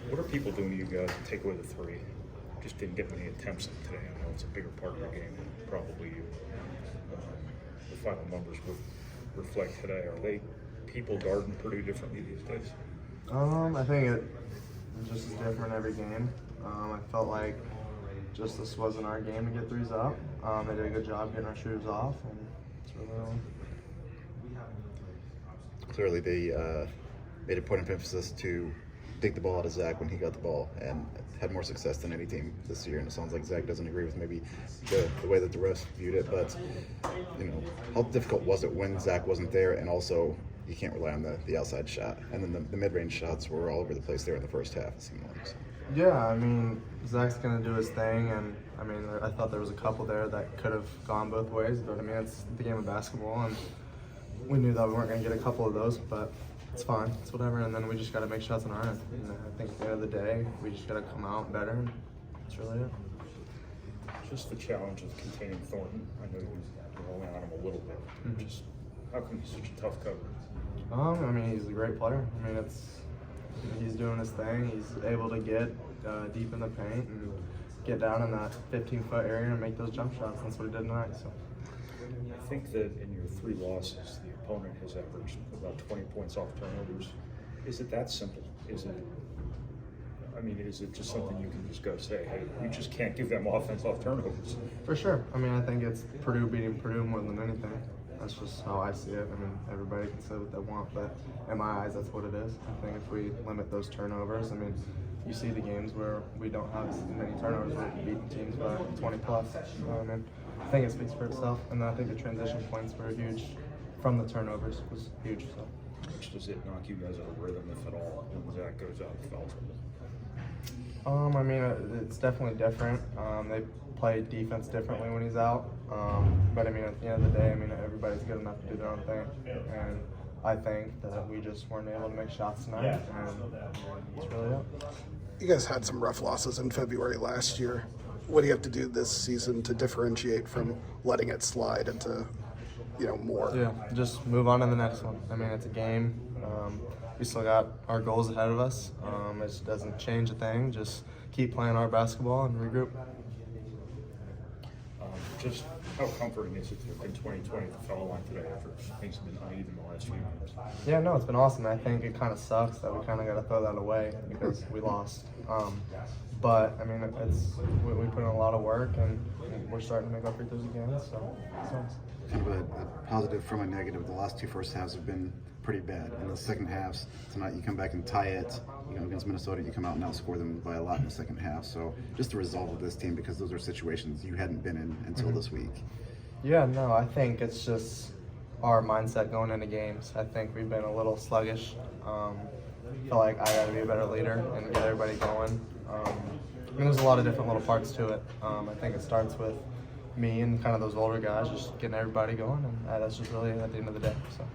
What are people doing to you guys to take away the three? Just didn't get many attempts today. I know it's a bigger part of your game than probably you. The final numbers would reflect today. Are they people guarding Purdue differently these days? I think it just is different every game. I felt like just this wasn't our game to get threes up. They did a good job getting our shooters off, and it's really Clearly, they made a point of emphasis to dig the ball out of Zach when he got the ball and had more success than any team this year. And it sounds like Zach doesn't agree with maybe the way that the rest viewed it. But, you know, how difficult was it when Zach wasn't there? And also, you can't rely on the outside shot. And then the mid-range shots were all over the place there in the first half, it seemed like. So. Yeah, I mean, Zach's going to do his thing, and I mean, I thought there was a couple there that could have gone both ways, but I mean, it's the game of basketball, and we knew that we weren't going to get a couple of those, but it's fine, it's whatever, and then we just got to make shots on our end. And I think at the end of the day, we just got to come out better, and that's really it. Just the challenge of containing Thornton. I know you're rolling on him a little bit. Just how come he's such a tough cover? I mean, he's a great player. I mean, he's doing his thing. He's able to get deep in the paint and get down in that 15-foot area and make those jump shots. That's what he did tonight. So. I think that in your 3 losses, the opponent has averaged about 20 points off turnovers. Is it that simple? Is it just something you can just go say, hey, you just can't give them offense off turnovers? For sure. I mean, I think it's Purdue beating Purdue more than anything. That's just how I see it. I mean, everybody can say what they want, but in my eyes, that's what it is. I think if we limit those turnovers, I mean, you see the games where we don't have as many turnovers, we're beating teams by 20 plus. I think it speaks for itself, and I think the transition points were huge from the turnovers was huge. So. How much does it knock you guys out of rhythm, if at all, when Zach goes out and fouls? I mean, it's definitely different. They play defense differently when he's out. But I mean, at the end of the day, I mean, everybody's good enough to do their own thing. And I think that we just weren't able to make shots tonight, and it's really it. You guys had some rough losses in February last year. What do you have to do this season to differentiate from letting it slide into, more? Yeah, just move on to the next one. I mean, it's a game. We still got our goals ahead of us. It doesn't change a thing. Just keep playing our basketball and regroup. Just how comforting is it to have been 2020 at the foul line today after things have been uneven the last few games? Yeah, no, it's been awesome. I think it kind of sucks that we kind of got to throw that away because we lost. But I mean, we put in a lot of work and we're starting to make our free throws again. So it's nice. Kind of a positive from a negative. The last 2 first halves have been pretty bad. In the second halves, tonight you come back and tie it. Against Minnesota, you come out and outscore them by a lot in the second half. So just the resolve of this team, because those are situations you hadn't been in until this week. Yeah, no, I think it's just our mindset going into games. I think we've been a little sluggish. Feel like I got to be a better leader and get everybody going. I mean, there's a lot of different little parts to it. I think it starts with me and kind of those older guys just getting everybody going, and that's just really at the end of the day. So.